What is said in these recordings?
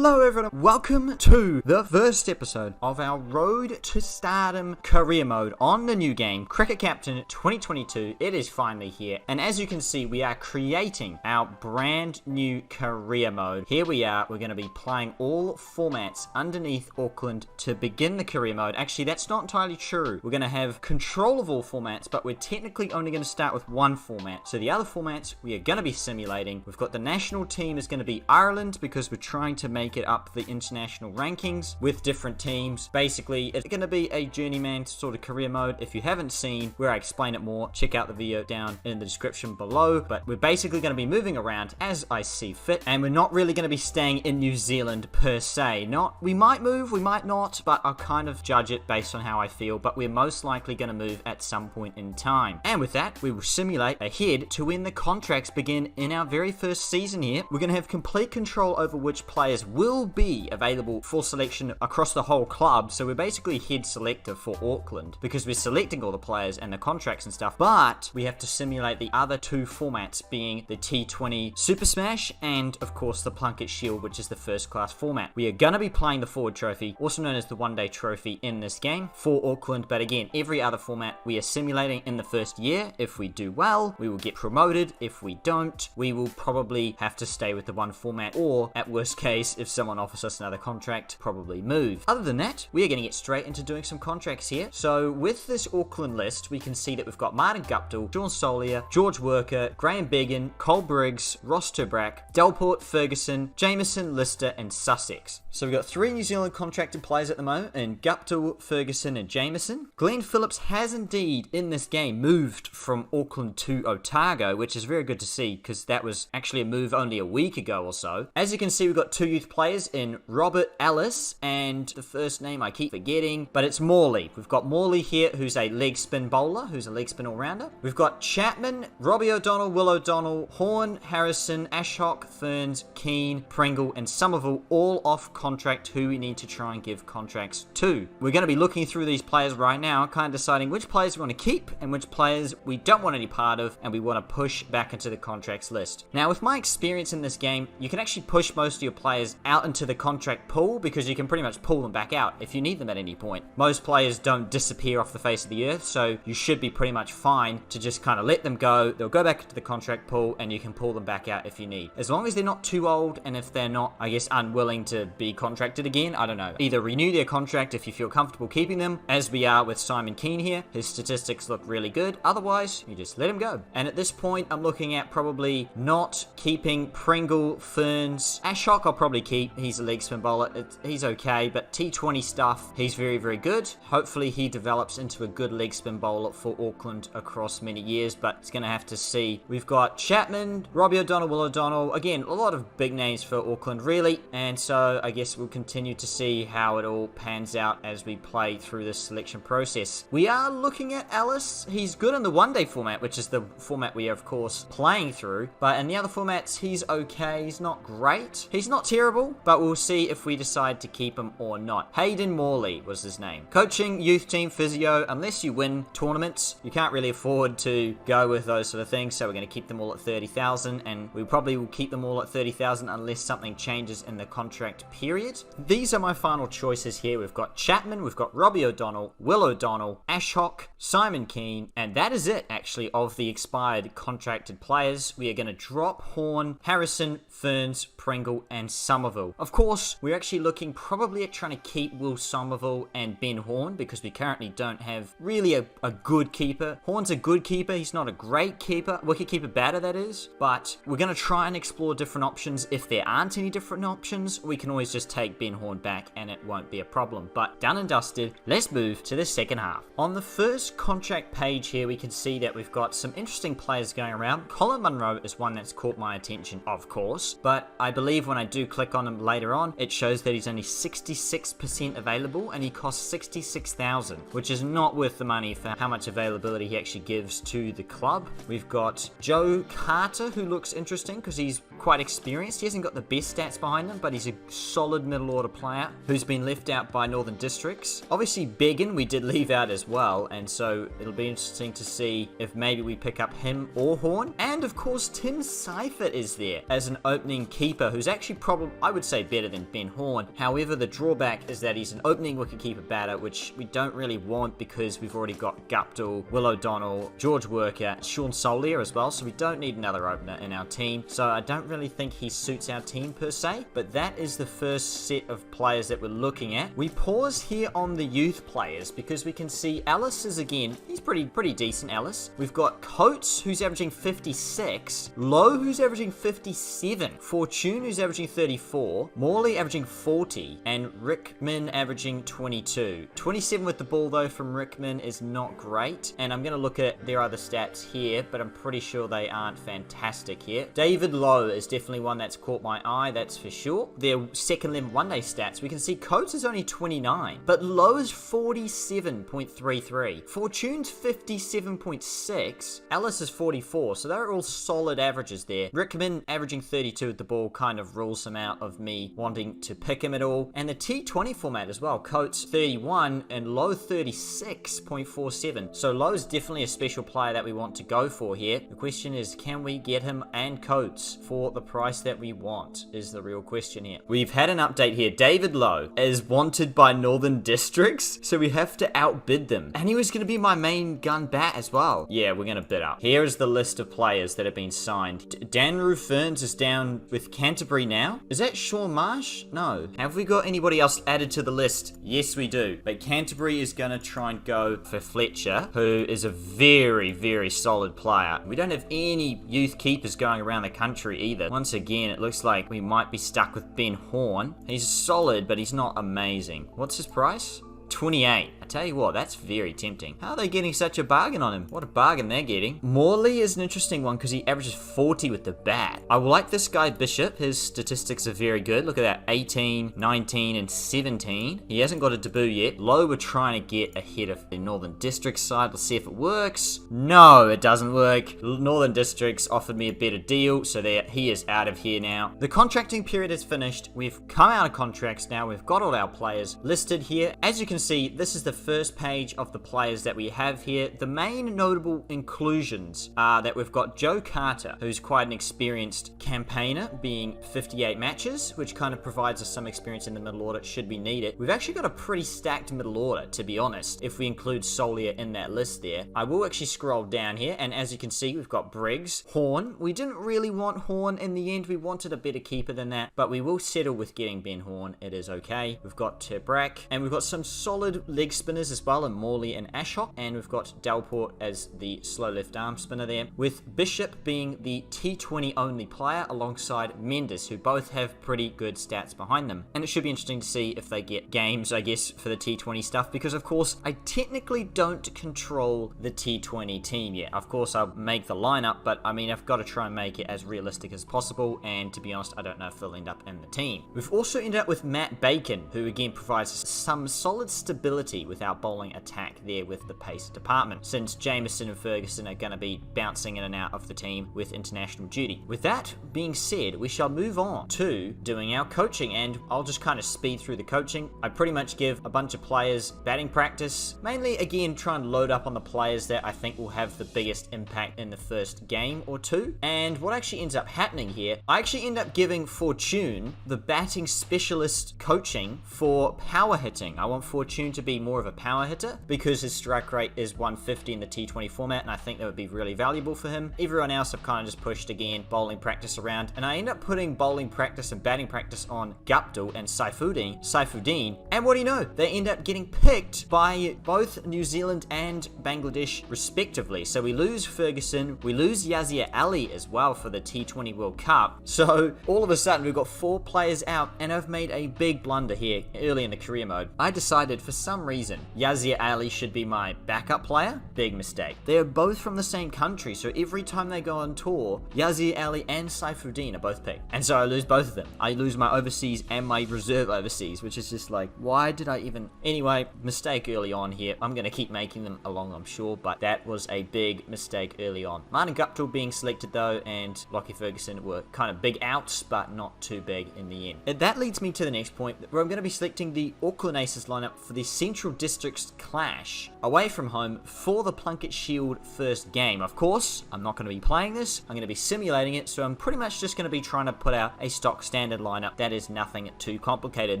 Hello everyone, welcome to the first episode of our Road to Stardom career mode on the new game, Cricket Captain 2022. It is finally here, and as you can see, we are creating our brand new career mode. Here we are, we're going to be playing all formats underneath Auckland to begin the career mode. Actually, that's not entirely true. We're going to have control of all formats, but we're technically only going to start with one format. So the other formats we are going to be simulating. We've got the national team is going to be Ireland because we're trying to make it up the international rankings with different teams. Basically, it's going to be a journeyman sort of career mode. If you haven't seen where I explain it more, check out the video down in the description below. But we're basically going to be moving around as I see fit, and we're not really going to be staying in New Zealand per se. We might move, we might not, but I'll kind of judge it based on how I feel. But we're most likely going to move at some point in time. And with that, we will simulate ahead to when the contracts begin in our very first season here. We're going to have complete control over which players will be available for selection across the whole club. So we're basically head selector for Auckland because we're selecting all the players and the contracts and stuff, but we have to simulate the other two formats, being the T20 Super Smash and of course the Plunket Shield, which is the first class format. We are going to be playing the Forward Trophy, also known as the One Day Trophy, in this game for Auckland, but again, every other format we are simulating in the first year. If we do well, we will get promoted. If we don't, we will probably have to stay with the one format, or at worst case, if someone offers us another contract, probably move. Other than that, we are going to get straight into doing some contracts here. So with this Auckland list, we can see that we've got Martin Guptill, Sean Solier, George Worker, Graham Beggan, Cole Briggs, Ross Turbrack, Delport, Ferguson, Jameson, Lister, and Sussex. So we've got 3 New Zealand contracted players at the moment in Guptill, Ferguson, and Jameson. Glenn Phillips has indeed, in this game, moved from Auckland to Otago, which is very good to see because that was actually a move only a week ago or so. As you can see, we've got 2 youth players in Robert Ellis, and the first name I keep forgetting, but it's Morley. We've got Morley here, who's a leg spin bowler, who's a leg spin all-rounder. We've got Chapman, Robbie O'Donnell, Will O'Donnell, Horn, Harrison, Ashok, Ferns, Keane, Pringle, and Somerville, all off contract, who we need to try and give contracts to. We're going to be looking through these players right now, kind of deciding which players we want to keep and which players we don't want any part of and we want to push back into the contracts list. Now, with my experience in this game, you can actually push most of your players out into the contract pool because you can pretty much pull them back out if you need them at any point. Most players don't disappear off the face of the earth, so you should be pretty much fine to just kind of let them go. They'll go back into the contract pool and you can pull them back out if you need. As long as they're not too old, and if they're not, I guess, unwilling to be contracted again, I don't know. Either renew their contract if you feel comfortable keeping them, as we are with Simon Keane here. His statistics look really good. Otherwise, you just let him go. And at this point, I'm looking at probably not keeping Pringle, Ferns. Ashok I'll probably keep. He's a leg spin bowler. He's okay, but T20 stuff, he's very, very good. Hopefully he develops into a good leg spin bowler for Auckland across many years, but it's going to have to see. We've got Chapman, Robbie O'Donnell, Will O'Donnell. Again, a lot of big names for Auckland, really. And so I guess we'll continue to see how it all pans out as we play through this selection process. We are looking at Ellis. He's good in the one-day format, which is the format we are, of course, playing through. But in the other formats, he's okay. He's not great. He's not terrible, but we'll see if we decide to keep him or not. Hayden Morley was his name. Coaching, youth team, physio. Unless you win tournaments, you can't really afford to go with those sort of things, so we're going to keep them all at 30,000, and we probably will keep them all at 30,000 unless something changes in the contract period. These are my final choices here. We've got Chapman, we've got Robbie O'Donnell, Will O'Donnell, Ashok, Simon Keane, and that is it, actually, of the expired contracted players. We are going to drop Horn, Harrison, Ferns, Pringle, and Somerville. Of course, we're actually looking probably at trying to keep Will Somerville and Ben Horn because we currently don't have really a good keeper. Horn's a good keeper. He's not a great keeper. Wicket-keeper batter, that is. But we're going to try and explore different options. If there aren't any different options, we can always just take Ben Horn back and it won't be a problem. But done and dusted, let's move to the second half. On the first contract page here, we can see that we've got some interesting players going around. Colin Munro is one that's caught my attention, of course, but I believe when I do click on him later on, it shows that he's only 66% available and he costs 66,000, which is not worth the money for how much availability he actually gives to the club. We've got Joe Carter, who looks interesting because he's quite experienced. He hasn't got the best stats behind him, but he's a solid middle order player who's been left out by Northern Districts. Obviously, Beggan we did leave out as well, and so it'll be interesting to see if maybe we pick up him or Horn. And of course, Tim Seifert is there as an opening keeper, who's actually probably, I would say better than Ben Horn. However, the drawback is that he's an opening wicketkeeper batter, which we don't really want because we've already got Guptill, Will O'Donnell, George Worker, Sean Solier as well, so we don't need another opener in our team. So I don't really think he suits our team per se, but that is the first set of players that we're looking at. We pause here on the youth players because we can see Ellis is again, he's pretty decent, Ellis. We've got Coates, who's averaging 56, Lowe, who's averaging 57, Fortune, who's averaging 34, Morley averaging 40, and Rickman averaging 22. 27 with the ball though from Rickman is not great, and I'm going to look at their other stats here, but I'm pretty sure they aren't fantastic here. David Lowe is definitely one that's caught my eye, that's for sure. Their second 11 one-day stats, we can see Coates is only 29, but Lowe is 47.33. Fortune's 57.6. Ellis is 44, so they're all solid averages there. Rickman averaging 32 with the ball kind of rules him out of me wanting to pick him at all. And the T20 format as well, Coates 31 and Lowe 36.47. So Lowe's definitely a special player that we want to go for here. The question is, can we get him and Coates for the price that we want is the real question here. We've had an update here. David Lowe is wanted by Northern Districts, so we have to outbid them. And he was going to be my main gun bat as well. Yeah, we're going to bid up. Here is the list of players that have been signed. Dan Ferns is down with Canterbury now. Is that Sean Marsh? No. Have we got anybody else added to the list? Yes, we do. But Canterbury is going to try and go for Fletcher, who is a very solid player. We don't have any youth keepers going around the country either. Once again, it looks like we might be stuck with Ben Horn. He's solid, but he's not amazing. What's his price? 28. I tell you what, that's very tempting. How are they getting such a bargain on him? What a bargain they're getting. Morley is an interesting one because he averages 40 with the bat. I like this guy Bishop. His statistics are very good. Look at that, 18, 19, and 17. He hasn't got a debut yet. Lowe, we're trying to get ahead of the Northern Districts side. Let's see if it works. No, it doesn't work. Northern Districts offered me a better deal, so he is out of here now. The contracting period is finished. We've come out of contracts now. We've got all our players listed here. As you can see, this is the first page of the players that we have here. The main notable inclusions are that we've got Joe Carter, who's quite an experienced campaigner, being 58 matches, which kind of provides us some experience in the middle order should we need it. We've actually got a pretty stacked middle order, to be honest, if we include Solier in that list there. I will actually scroll down here, and as you can see, we've got Briggs, Horn. We didn't really want Horn in the end. We wanted a better keeper than that, but we will settle with getting Ben Horn. It is okay. We've got Terbrack, and we've got some solid leg spinners as well in Morley and Ashok, and we've got Delport as the slow left arm spinner there, with Bishop being the T20 only player alongside Mendes, who both have pretty good stats behind them. And it should be interesting to see if they get games, I guess, for the T20 stuff, because of course I technically don't control the T20 team yet. Of course I'll make the lineup, but I mean I've got to try and make it as realistic as possible, and to be honest I don't know if they'll end up in the team. We've also ended up with Matt Bacon, who again provides some solid stability with our bowling attack there with the pace department, since Jameson and Ferguson are going to be bouncing in and out of the team with international duty. With that being said, we shall move on to doing our coaching, and I'll just kind of speed through the coaching. I pretty much give a bunch of players batting practice, mainly again try and load up on the players that I think will have the biggest impact in the first game or two. And what actually ends up happening here, I actually end up giving Fortune the batting specialist coaching for power hitting. I want Fortune to be more of a power hitter because his strike rate is 150 in the T20 format, and I think that would be really valuable for him. Everyone else I've kind of just pushed again bowling practice around, and I end up putting bowling practice and batting practice on Guptill and Saifuddin, and what do you know, they end up getting picked by both New Zealand and Bangladesh respectively. So we lose Ferguson, we lose Yazir Ali as well for the T20 World Cup, so all of a sudden we've got 4 players out, and I've made a big blunder here early in the career mode. I decided for some reason Yazir Ali should be my backup player. Big mistake. They're both from the same country, so every time they go on tour, Yazir Ali and Saifuddin are both picked, and so I lose both of them. I lose my overseas and my reserve overseas, which is just like, why did I even... Anyway, mistake early on here. I'm going to keep making them along, I'm sure, but that was a big mistake early on. Martin Guptill being selected though, and Lockie Ferguson were kind of big outs, but not too big in the end. And that leads me to the next point, where I'm going to be selecting the Auckland Aces lineup for the Central Districts clash away from home for the Plunkett Shield first game. Of course, I'm not going to be playing this. I'm going to be simulating it, so I'm pretty much just going to be trying to put out a stock standard lineup that is nothing too complicated.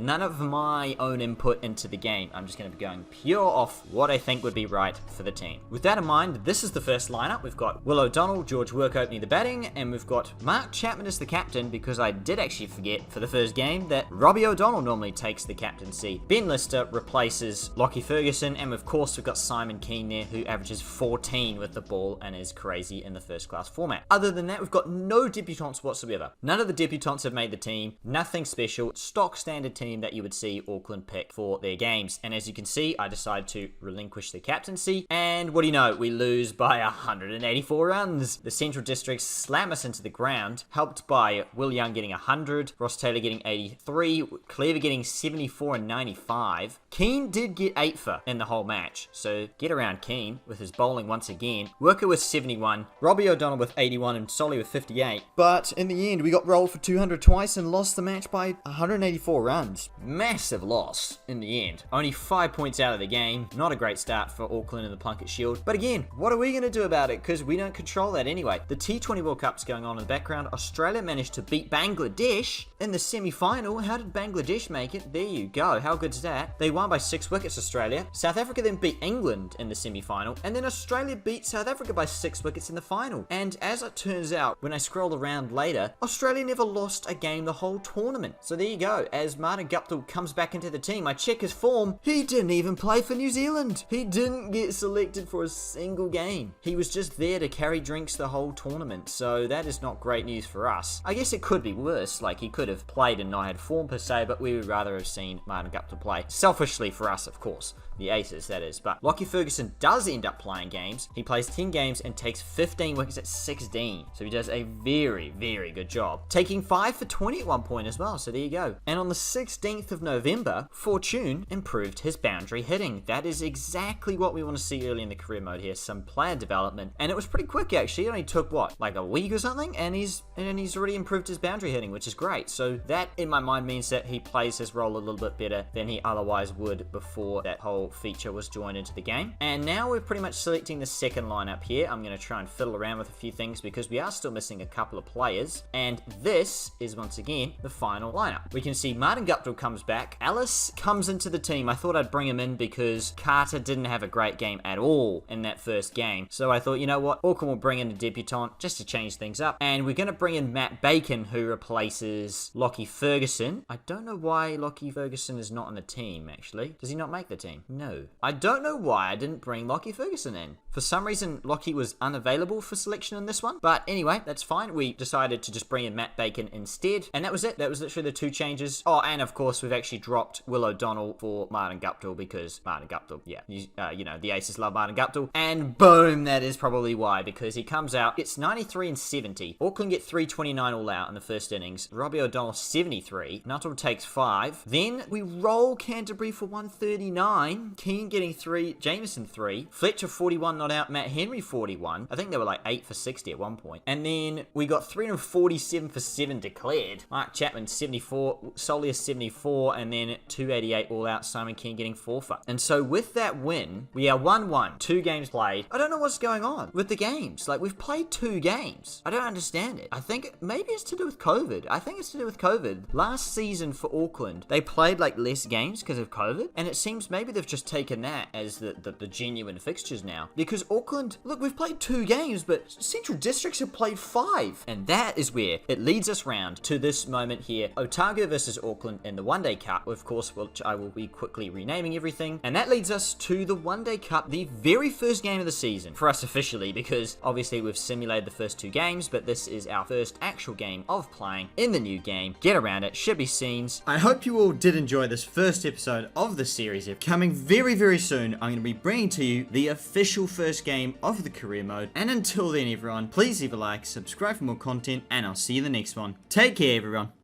None of my own input into the game. I'm just going to be going pure off what I think would be right for the team. With that in mind, this is the first lineup. We've got Will O'Donnell, George Work opening the batting, and we've got Mark Chapman as the captain, because I did actually forget for the first game that Robbie O'Donnell normally takes the captaincy. Ben Lister replaces Lockie Ferguson, and of course we've got Simon Keane there, who averages 14 with the ball and is crazy in the first class format. Other than that, we've got no debutants whatsoever. None of the debutants have made the team. Nothing special. Stock standard team that you would see Auckland pick for their games. And as you can see, I decided to relinquish the captaincy, and what do you know, we lose by 184 runs. The Central Districts slam us into the ground, helped by Will Young getting 100, Ross Taylor getting 83, Cleaver getting 74 and 95. Keane did get 8 for in the whole match, so get around Keane with his bowling once again. Worker with 71, Robbie O'Donnell with 81, and Solly with 58. But in the end, we got rolled for 200 twice and lost the match by 184 runs. Massive loss in the end. Only 5 points out of the game. Not a great start for Auckland in the Plunkett Shield. But again, what are we going to do about it? Because we don't control that anyway. The T20 World Cup's going on in the background. Australia managed to beat Bangladesh in the semi-final. How did Bangladesh make it? There you go. How good's that? They won by 6 wickets, Australia. South Africa then beat England in the semi-final. And then Australia beat South Africa by 6 wickets in the final. And as it turns out, when I scrolled around later, Australia never lost a game the whole tournament. So there you go. As Martin Guptill comes back into the team, I check his form. He didn't even play for New Zealand. He didn't get selected for a single game. He was just there to carry drinks the whole tournament. So that is not great news for us. I guess it could be worse. Like, he could have played and not had form per se, but we would rather have seen Martin Guptill play. Selfishly for us, of course. The Aces, that is. But Lockie Ferguson does end up playing games. He plays 10 games and takes 15 wickets at 16. So he does a very, very good job. Taking 5 for 20 at one point as well. So there you go. And on the 16th of November, Fortune improved his boundary hitting. That is exactly what we want to see early in the career mode here. Some player development. And it was pretty quick, actually. It only took, what, like a week or something? And he's already improved his boundary hitting, which is great. So that, in my mind, means that he plays his role a little bit better than he otherwise would before that whole feature was joined into the game. And now we're pretty much selecting the second lineup here. I'm going to try and fiddle around with a few things because we are still missing a couple of players. And this is once again the final lineup. We can see Martin Guptill comes back. Ellis comes into the team. I thought I'd bring him in because Carter didn't have a great game at all in that first game. So I thought, you know what, Auckland will bring in a debutant just to change things up. And we're going to bring in Matt Bacon, who replaces Lockie Ferguson. I don't know why Lockie Ferguson is not on the team, actually. Does he not make the team? No. I don't know why I didn't bring Lockie Ferguson in. For some reason, Lockie was unavailable for selection in this one. But anyway, that's fine. We decided to just bring in Matt Bacon instead. And that was it. That was literally the 2 changes. Oh, and of course, we've actually dropped Will O'Donnell for Martin Guptill because Martin Guptill, yeah. You know, the Aces love Martin Guptill. And boom, that is probably why. Because he comes out, gets 93 and 70. Auckland get 329 all out in the first innings. Robbie O'Donnell 73. Nuttall takes 5. Then we roll Canterbury for 139. Keane getting 3. Jameson 3. Fletcher 41 not out. Matt Henry 41. I think they were like 8 for 60 at one point. And then we got 347 for 7 declared. Mark Chapman 74. Solier 74. And then 288 all out. Simon Keane getting 4 for. And so with that win, we are 1-1. 2 games played. I don't know what's going on with the games. Like, we've played 2 games. I don't understand it. I think maybe it's to do with COVID. I think it's to do with COVID. Last season for Auckland, they played like less games because of COVID. And it seems maybe they've just taken that as the genuine fixtures now. Because Auckland, look, we've played 2 games, but Central Districts have played 5. And that is where it leads us round to this moment here. Otago versus Auckland in the One Day Cup, of course, which I will be quickly renaming everything. And that leads us to the One Day Cup, the very first game of the season for us officially, because obviously we've simulated the first 2 games, but this is our first actual game of playing in the new game. Get around it, should be scenes. I hope you all did enjoy this first episode of the series. Coming very, very soon, I'm going to be bringing to you the official first game of the career mode. And until then, everyone, please leave a like, subscribe for more content, and I'll see you in the next one. Take care, everyone.